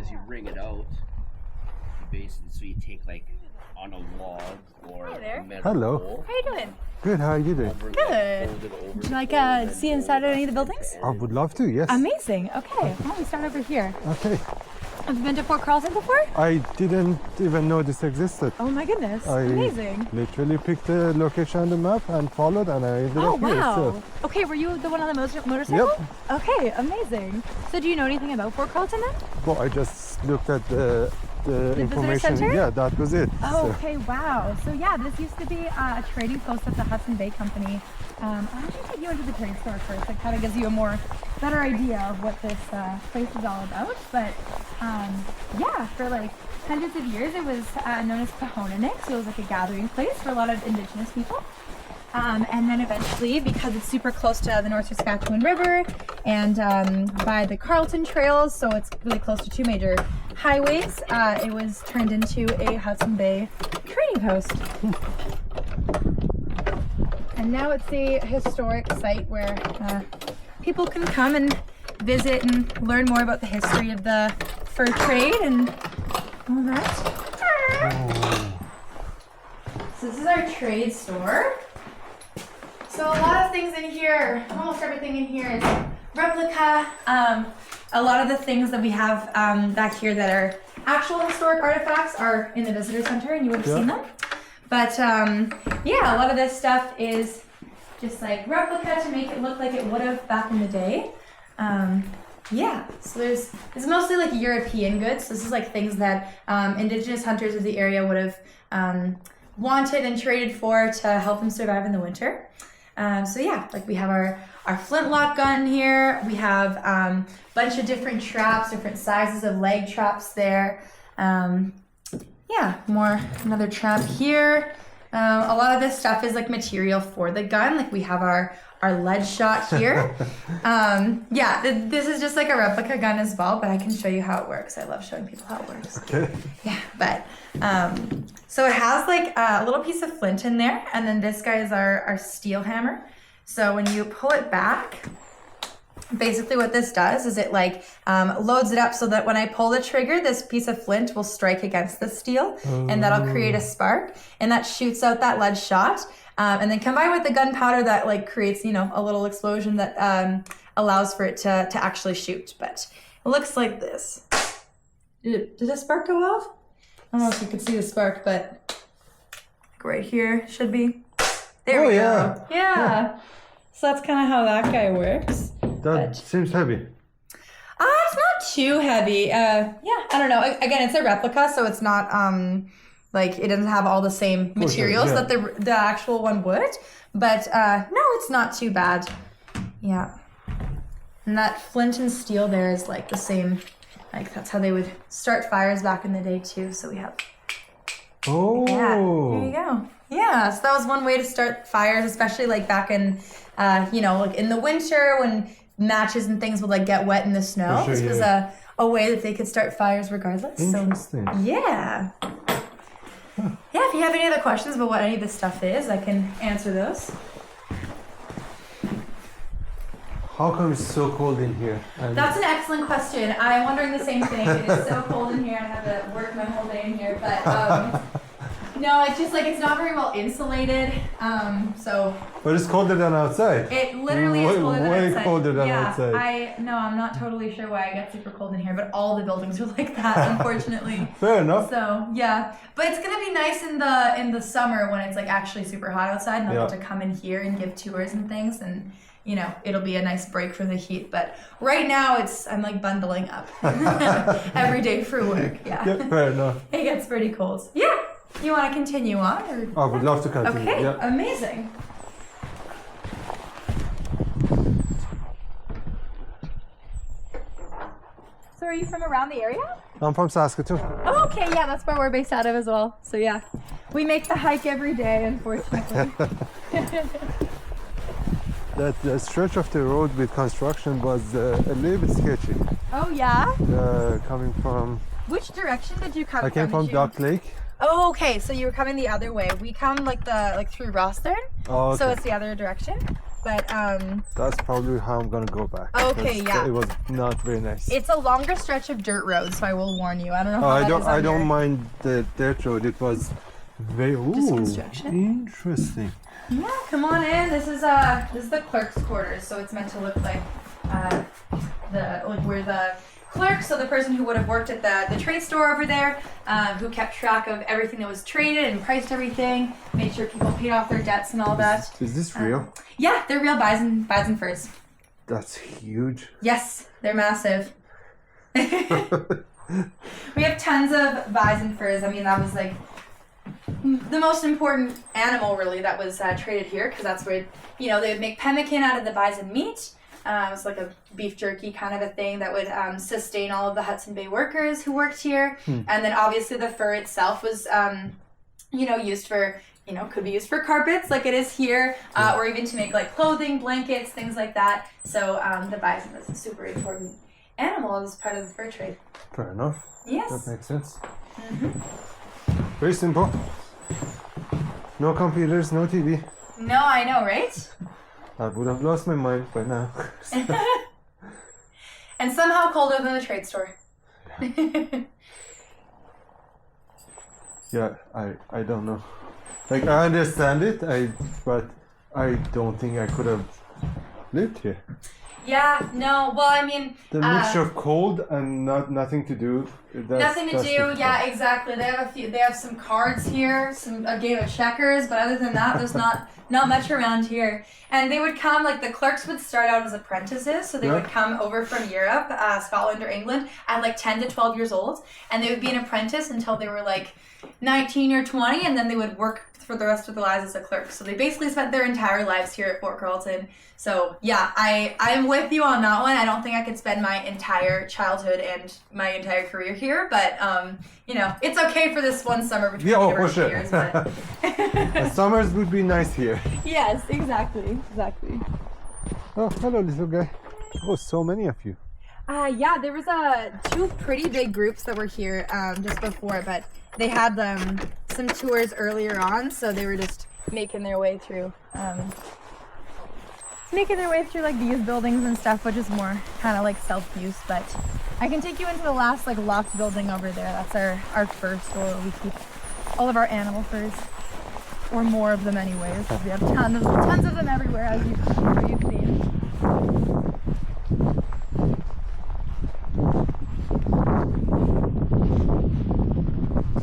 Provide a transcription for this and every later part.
is you wring it out. Basically, so you take like on a log or Hi there. a metal Hello. pole, How are you doing? Good, how are you doing? fold Good. it over Would the you like pole, and see then inside fold any of the it buildings? I would love to, yes. Amazing. Okay, why don't we start over here? Okay. Have you been to Fort Carlton before? I didn't even know this existed. Oh my goodness. I Amazing. literally picked the location on the map and followed, and I ended Oh up here. wow. So, Okay, were you the one on the motorcycle? Yep. Okay, amazing. So do you know anything about Fort Carlton then? well, I just looked at the visitor information. center? Yeah, that was it. Oh, So, okay, wow. So yeah, this used to be a trading post of the Hudson Bay Company. I'll actually take you into the trade store first. It kind of gives you a better idea of what this place is all about. But yeah, for like hundreds of years, it was known as Pahonanik. So it was like a gathering place for a lot of Indigenous people. And then eventually, because it's super close to the North Saskatchewan River and by the Carlton trails, so it's really close to two major highways, it was turned into a Hudson Bay trading post. And now it's a historic site where people can come and visit and learn more about the history of the fur trade and all that. So this is our trade store. So a lot of things in here, almost everything in here is replica. A lot of the things that we have back here that are actual historic artifacts are in the visitor center, and you would have seen them. But yeah, a lot of this stuff is just like replica to make it look like it would have back in the day. Yeah, so it's mostly like European goods. This is like things that Indigenous hunters of the area would have wanted and traded for to help them survive in the winter. So yeah, like we have our flintlock gun here. We have a bunch of different traps, different sizes of leg traps there. Yeah, another trap here. A lot of this stuff is like material for the gun. Like we have our lead shot here. Yeah, this is just like a replica gun as well, but I can show you how it works. I love showing people how it works. okay. Yeah, but so it has like a little piece of flint in there, and then this guy is our steel hammer. So when you pull it back, basically what this does is it like loads it up so that when I pull the trigger, this piece of flint will strike against the steel, and that'll create a spark, and that shoots out that lead shot. And then combined with the gunpowder, that like creates, you know, a little explosion that allows for it to actually shoot. But it looks like this. Did the spark go off? I don't know if you could see the spark, but right here should be. There we go. Yeah. So that's kind of how that guy works. That seems heavy. It's not too heavy. Yeah, I don't know. Again, it's a replica, so it's not like it doesn't have all the same materials that the actual one would. But no, it's not too bad. Yeah. And that flint and steel there is like the same. Like that's how they would start fires back in the day too. So we have. Oh. Yeah. There you go. Yeah. So that was one way to start fires, especially like back in, you know, like in the winter when matches and things would like get wet in the snow. Sure, this was a way that they could start fires regardless. Interesting. So yeah. Yeah, if you have any other questions about what any of this stuff is, I can answer those. How come it's so cold in here? That's an excellent question. I'm wondering the same thing. It is so cold in here. I have to work my whole day in here. But no, it's just like it's not very well insulated. So. But it's colder than outside. It literally is colder than way outside. colder than yeah, outside. I'm not totally sure why I get super cold in here, but all the buildings are like that, unfortunately. Fair enough. So yeah, but it's gonna be nice in the summer when it's like actually super hot outside, and I'll get to come in here and give tours and things, and you know it'll be a nice break from the heat. But right now I'm like bundling up every day for work. Yeah. Yeah, fair enough. It gets pretty cold. Yeah. You want to continue on? Or? I would love to continue. Okay. Yeah. Amazing. So are you from around the area? I'm from Saskatoon. Oh, okay, yeah, that's where we're based out of as well. So yeah, we make the hike every day, unfortunately. That stretch of the road with construction was a little bit sketchy. Oh yeah? Coming from... Which direction did you come from? I came from Duck Lake. Oh, okay. So you were coming the other way. We come like through Rostern. Oh, okay. So it's the other direction. But That's probably how I'm gonna go back. Okay, yeah. It was not very nice. it's a longer stretch of dirt road, so I will warn you. I don't know how that is on I don't your- mind the dirt road. It was very Just construction? interesting. Yeah, come on in. This is the clerk's quarters, so it's meant to look like where the clerk, so the person who would have worked at the trade store over there, who kept track of everything that was traded and priced everything, made sure people paid off their debts and all that. Is this real? Yeah, they're real bison furs. That's huge. Yes, they're massive. We have tons of bison furs. I mean, that was like the most important animal really that was traded here, because that's where, you know, they would make pemmican out of the bison meat. It's like a beef jerky kind of a thing that would sustain all of the Hudson Bay workers who worked here. And then obviously the fur itself was, used for, could be used for carpets like it is here, or even to make like clothing, blankets, things like that. So the bison was a super important animal as part of the fur trade. Fair enough. Yes. That makes sense. Very simple. No computers, no TV. No, I know, right? I would have lost my mind by now. And somehow colder than the trade store. Yeah, I don't know. Like, I understand it, but I don't think I could have lived here. Yeah, no, well, I mean... The mixture of cold and nothing to do. Nothing to do, yeah, exactly. They have some cards here, a game of checkers, but other than that, there's not much around here. And they would come, like the clerks would start out as apprentices, so they would come over from Europe, Scotland or England, at like 10 to 12 years old, and they would be an apprentice until they were like 19 or 20, and then they would work for the rest of their lives as a clerk. So they basically spent their entire lives here at Fort Carlton. So yeah, I'm with you on that one. I don't think I could spend my entire childhood and my entire career here, but it's okay for this one summer between the university years. But The summers would be nice here. yes, exactly. Oh, hello, little guy. Oh, so many of you. Yeah, there was two pretty big groups that were here just before, but they had some tours earlier on, so they were just making their way through like these buildings and stuff, which is more kind of like self-use. But I can take you into the last like loft building over there. That's our fur store where we keep all of our animal furs, or more of them anyways, because we have tons of them everywhere, as you've seen.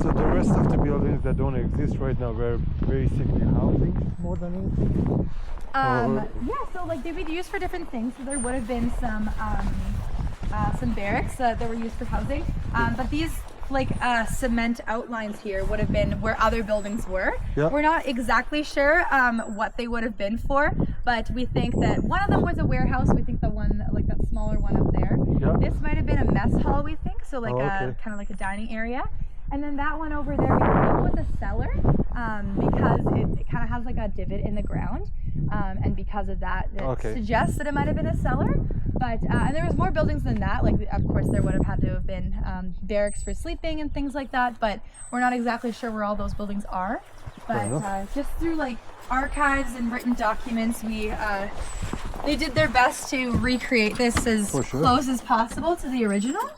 So the rest of the buildings that don't exist right now were basically housing more than anything? Yeah, so like they would be used for different things. So there would have been some barracks that were used for housing. But these like cement outlines here would have been where other buildings were. Yeah. We're not exactly sure what they would have been for, but we think that one of them was a warehouse. We think the one, like that smaller one up there. Yeah. This might have been a mess hall, we think. So like okay. kind of like a dining area. And then that one over there, we think was a cellar because it kind of has like a divot in the ground. And because of that, it suggests that it might have been a cellar. But and there was more buildings than that. Like, of course, there would have had to have been barracks for sleeping and things like that. But we're not exactly sure where all those buildings are. But just through like archives and written documents, they did their best to recreate this as close as possible to the original.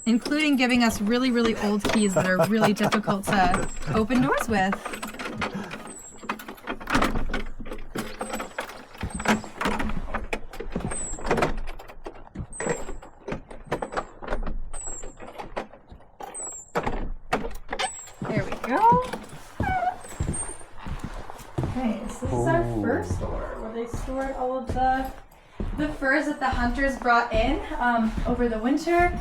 Including giving us really, really old keys that are really difficult to open doors with. There we go. Okay, so this is our fur store where they stored all of the furs that the hunters brought in over the winter.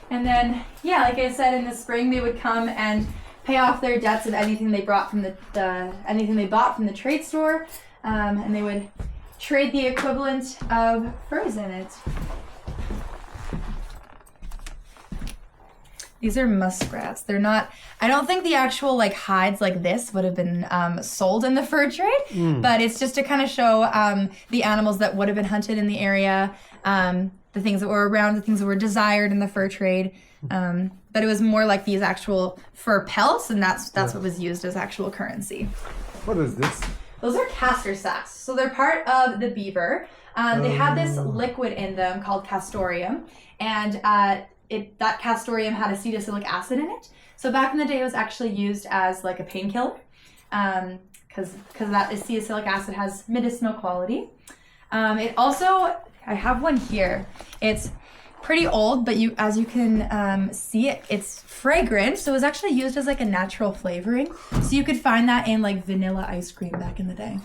And then, yeah, like I said, in the spring they would come and pay off their debts of anything they brought from anything they bought from the trade store, and they would trade the equivalent of furs in it. These are muskrats. They're not, I don't think the actual like hides like this would have been sold in the fur trade, but it's just to kind of show the animals that would have been hunted in the area, the things that were around, the things that were desired in the fur trade. But it was more like these actual fur pelts, and that's what was used as actual currency. What is this? Those are castor sacks. So they're part of the beaver. They have this liquid in them called castoreum, and that castoreum had acetylsalic acid in it. So back in the day, it was actually used as like a painkiller, because that acetylsalic acid has medicinal quality. It also, I have one here. It's pretty old, but as you can see, it's fragrant. So it was actually used as like a natural flavoring. So you could find that in like vanilla ice cream back in the day.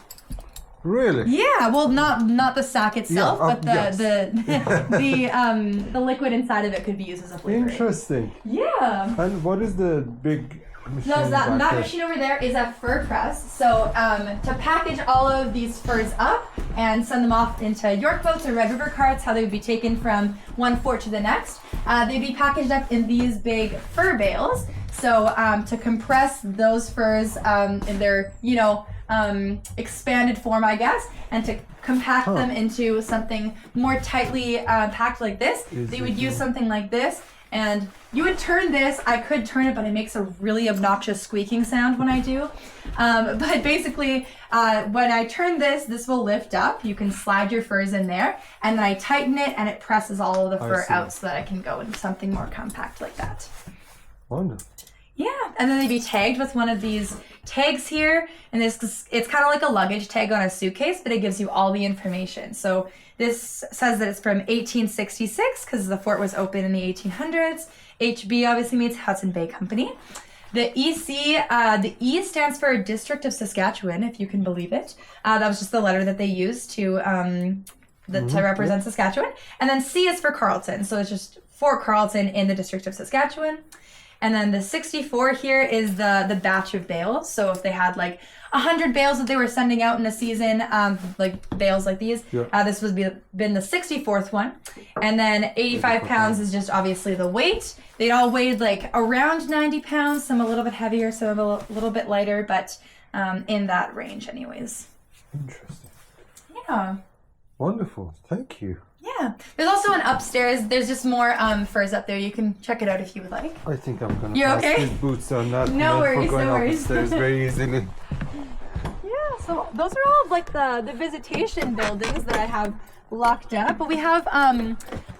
Really? Yeah, well, not the sack itself, but yes. the liquid inside of it could be used as a flavor. Interesting. Yeah. And what is the big machine? No, that back there? machine over there is a fur press. So to package all of these furs up and send them off into York boats or Red River carts, how they would be taken from one fort to the next, they'd be packaged up in these big fur bales. So to compress those furs in their, expanded form, I guess, and to compact them into something more tightly packed like this, they would use something like this. And you would turn this, I could turn it, but it makes a really obnoxious squeaking sound when I do. But basically, when I turn this will lift up. You can slide your furs in there, and then I tighten it, and it presses all of the fur out so that I can go into something more compact like that. Wonderful. Yeah, and then they'd be tagged with one of these tags here, and it's kind of like a luggage tag on a suitcase, but it gives you all the information. So this says that it's from 1866 because the fort was open in the 1800s. HB obviously means Hudson Bay Company. The EC, the E stands for District of Saskatchewan, if you can believe it. That was just the letter that they used to represent Saskatchewan. And then C is for Carlton, so it's just Fort Carlton in the District of Saskatchewan. And then the 64 here is the batch of bales. So if they had like 100 bales that they were sending out in a season, like bales like these, this would been the 64th one. And then 85 pounds is just obviously the weight. They'd all weighed like around 90 pounds, some a little bit heavier, some a little bit lighter, but in that range anyways. Interesting. Yeah. Wonderful. Thank you. Yeah. There's also an upstairs. There's just more furs up there. You can check it out if you would like. I think I'm gonna You're pass. okay? These boots are not No meant worries, for going no worries. upstairs very easily. Yeah, so those are all of like the visitation buildings that I have locked up. But we have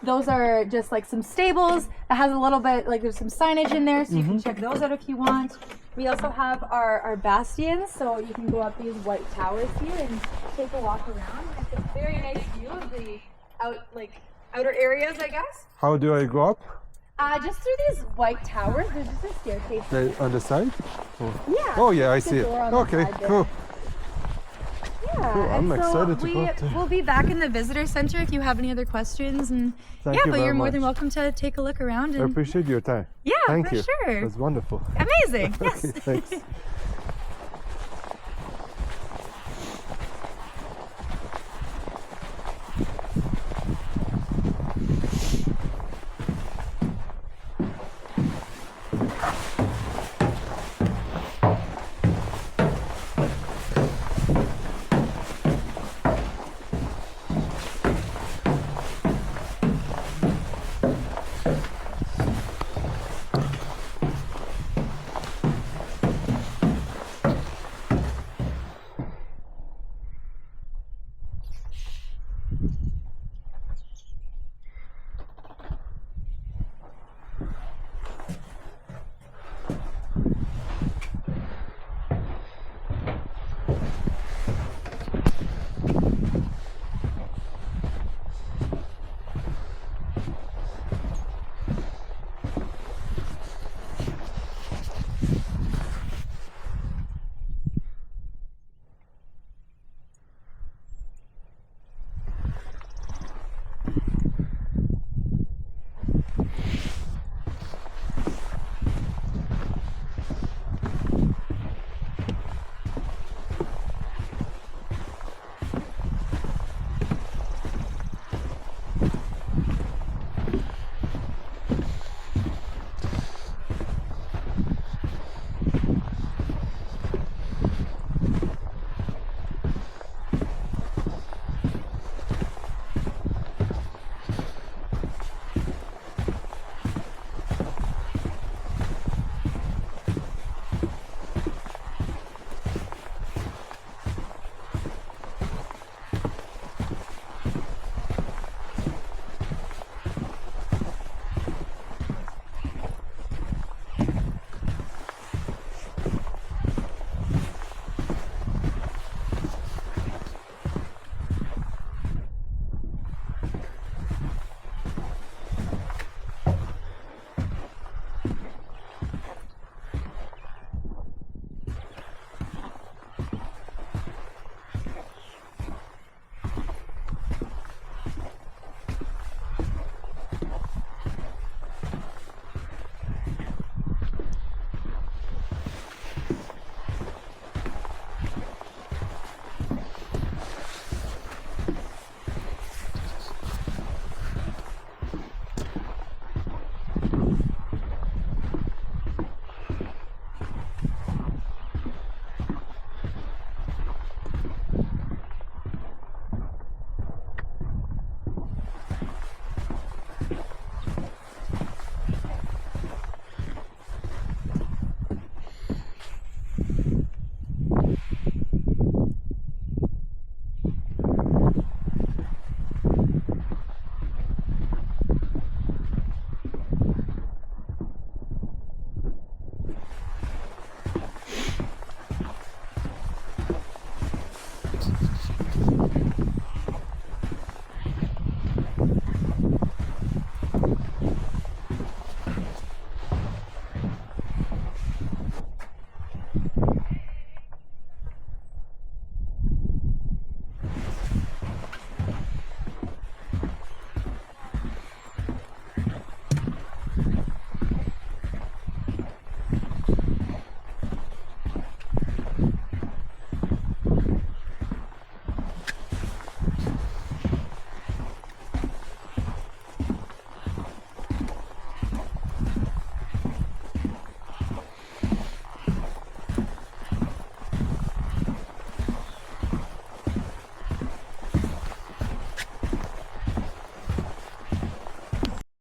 those are just like some stables that has a little bit like there's some signage in there, so you can check those out if you want. We also have our bastions, so you can go up these white towers here and take a walk around. It's a very nice view of the outer areas, I guess. How do I go up? Just through these white towers. There's just a staircase. On the side? Or? Yeah. Oh yeah, I just a see it. door on the Okay, side there. cool. Yeah, Cool, I'm and excited to go there. We'll be back in the visitor center if you have any other questions. And Thank yeah, you but very you're more much. than welcome to take a look around. I And appreciate your time. yeah, Thank for you. sure. It was wonderful. Amazing. Yes. Okay, thanks.